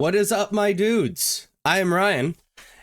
What is up, my dudes? I am Ryan,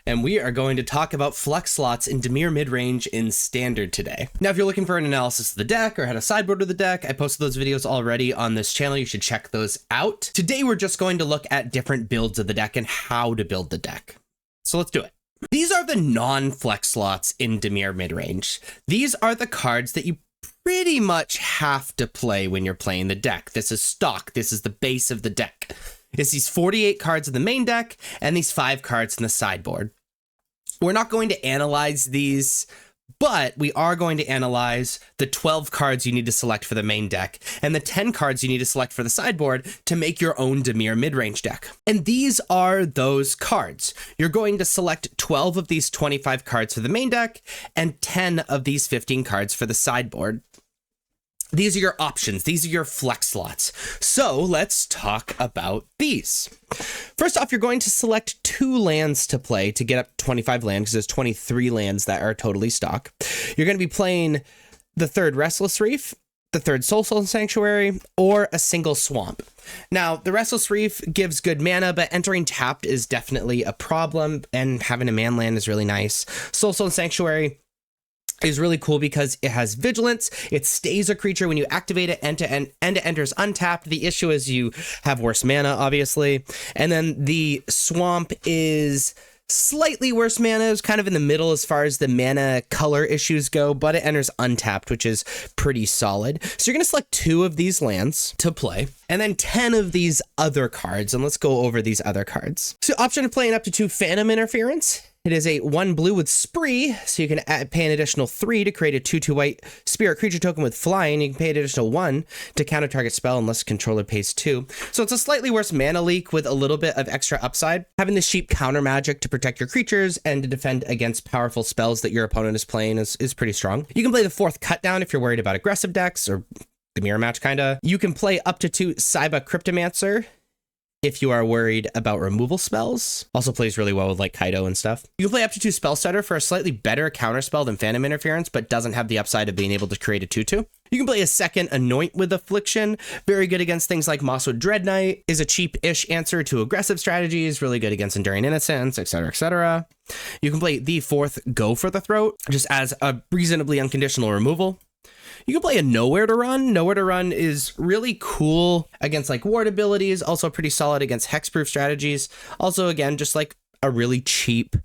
and we are going to talk about flex slots in Dimir Midrange in Standard today. Now, if you're looking for an analysis of the deck or how to sideboard with the deck, I posted those videos already on this channel. You should check those out. Today, we're just going to look at different builds of the deck and how to build the deck. So let's do it. These are the non-flex slots in Dimir Midrange. These are the cards that you pretty much have to play when you're playing the deck. This is stock. This is the base of the deck. It's these 48 cards in the main deck and these 5 cards in the sideboard. We're not going to analyze these, but we are going to analyze the 12 cards you need to select for the main deck and the 10 cards you need to select for the sideboard to make your own Dimir Midrange deck. And these are those cards. You're going to select 12 of these 25 cards for the main deck and 10 of these 15 cards for the sideboard. These are your options. These are your flex slots. So let's talk about these. First off, you're going to select 2 lands to play to get up to 25 land because there's 23 lands that are totally stock. You're going to be playing the 3rd Restless Reef, the 3rd Soul Sanctuary, or a single swamp. Now, the Restless Reef gives good mana, but entering tapped is definitely a problem, and having a man land is really nice. Soul Sanctuary is really cool because it has vigilance. It stays a creature when you activate it, and it enters untapped. The issue is you have worse mana, obviously. And then the swamp is slightly worse mana. It's kind of in the middle as far as the mana color issues go, but it enters untapped, which is pretty solid. So you're going to select 2 of these lands to play, and then 10 of these other cards. And let's go over these other cards. So option of playing up to 2 Phantom Interference. It is a 1 blue with Spree, so you can pay an additional 3 to create a 2/2 white spirit creature token with flying. You can pay an additional 1 to counter target spell unless controller pays 2. So it's a slightly worse mana leak with a little bit of extra upside. Having the sheep counter magic to protect your creatures and to defend against powerful spells that your opponent is playing is pretty strong. You can play the 4th Cut Down if you're worried about aggressive decks or the mirror match kinda. You can play up to 2 Saiba Cryptomancer if you are worried about removal spells. Also plays really well with like Kaido and stuff. You can play up to 2 Spell Stutter for a slightly better counterspell than Phantom Interference, but doesn't have the upside of being able to create a 2/2. You can play a 2nd Anoint with Affliction, very good against things like Mosswood Dread Knight, is a cheap-ish answer to aggressive strategies, really good against Enduring Innocence, etc., etc. You can play the 4th Go for the Throat, just as a reasonably unconditional removal. You can play a Nowhere to Run. Nowhere to Run is really cool against like ward abilities, also pretty solid against hexproof strategies. Also, again, just like a really cheap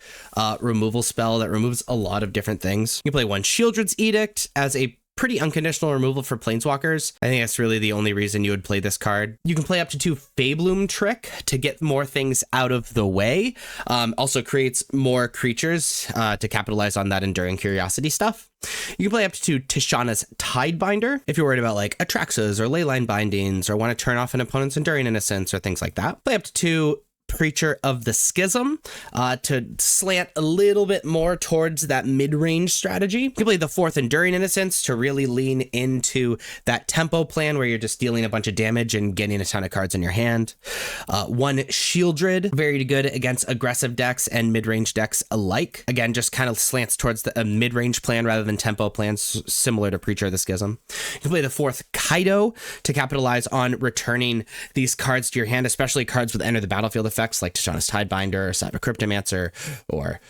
removal spell that removes a lot of different things. You can play 1 Shieldred's Edict as a pretty unconditional removal for Planeswalkers. I think that's really the only reason you would play this card. You can play up to 2 Fabloom Trick to get more things out of the way. Also creates more creatures to capitalize on that Enduring Curiosity stuff. You can play up to 2 Tishana's Tidebinder if you're worried about like Atraxas or Leyline Bindings or want to turn off an opponent's Enduring Innocence or things like that. Play up to 2 Preacher of the Schism to slant a little bit more towards that mid-range strategy. You can play the 4th Enduring Innocence to really lean into that tempo plan where you're just dealing a bunch of damage and getting a ton of cards in your hand. 1 Shieldred, very good against aggressive decks and mid-range decks alike. Again, just kind of slants towards the mid-range plan rather than tempo plans, similar to Preacher of the Schism. You can play the 4th Kaido to capitalize on returning these cards to your hand, especially cards with Enter the Battlefield effect like Tishana's Tidebinder or Saiba Cryptomancer or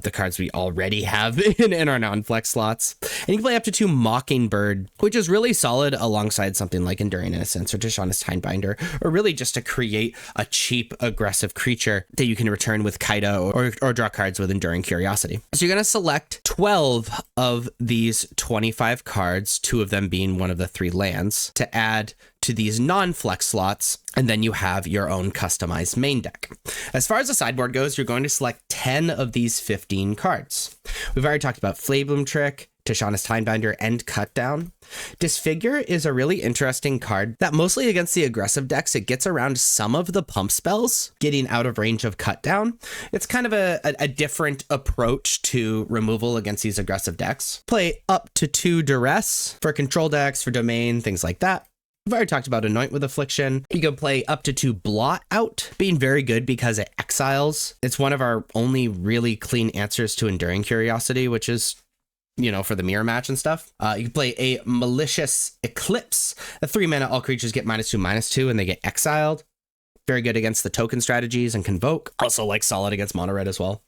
the cards we already have in our non-flex slots. And you can play up to 2 Mockingbird, which is really solid alongside something like Enduring Innocence or Tishana's Tidebinder, or really just to create a cheap aggressive creature that you can return with Kaido or draw cards with Enduring Curiosity. So you're going to select 12 of these 25 cards, 2 of them being one of the 3 lands, to add to these non-flex slots, and then you have your own customized main deck. As far as the sideboard goes, you're going to select 10 of these 15 cards. We've already talked about Fabloom Trick, Tishana's Tidebinder, and Cut Down. Disfigure is a really interesting card that mostly against the aggressive decks, it gets around some of the pump spells, getting out of range of Cut Down. It's kind of a different approach to removal against these aggressive decks. Play up to 2 Duress for control decks, for domain, things like that. We've already talked about Anoint with Affliction. You can play up to 2 Blot Out, being very good because it exiles. It's one of our only really clean answers to Enduring Curiosity, which is, you know, for the mirror match and stuff. You can play a Malicious Eclipse. A 3 mana, all creatures get -2/-2 and they get exiled. Very good against the token strategies and Convoke. Also like solid against mono red as well.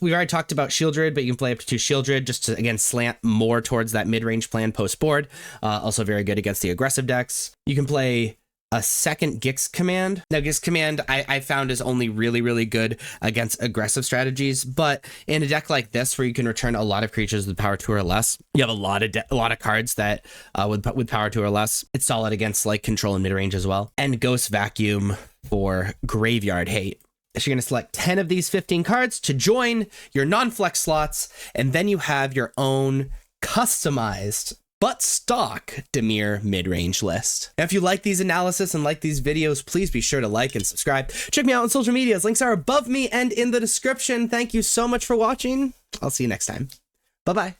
We've already talked about Shieldred, but you can play up to 2 Shieldred just to, again, slant more towards that mid-range plan post-board. Also very good against the aggressive decks. You can play a second Gix command. Now, Gix command I found is only really good against aggressive strategies, but in a deck like this where you can return a lot of creatures with power 2 or less, you have a lot of cards that with power 2 or less. It's solid against like control and mid-range as well. And Ghost Vacuum for graveyard hate. So you're going to select 10 of these 15 cards to join your non-flex slots, and then you have your own customized but stock Dimir mid-range list. Now, if you like these analysis and like these videos, please be sure to like and subscribe. Check me out on social medias. Links are above me and in the description. Thank you so much for watching. I'll see you next time. Bye-bye.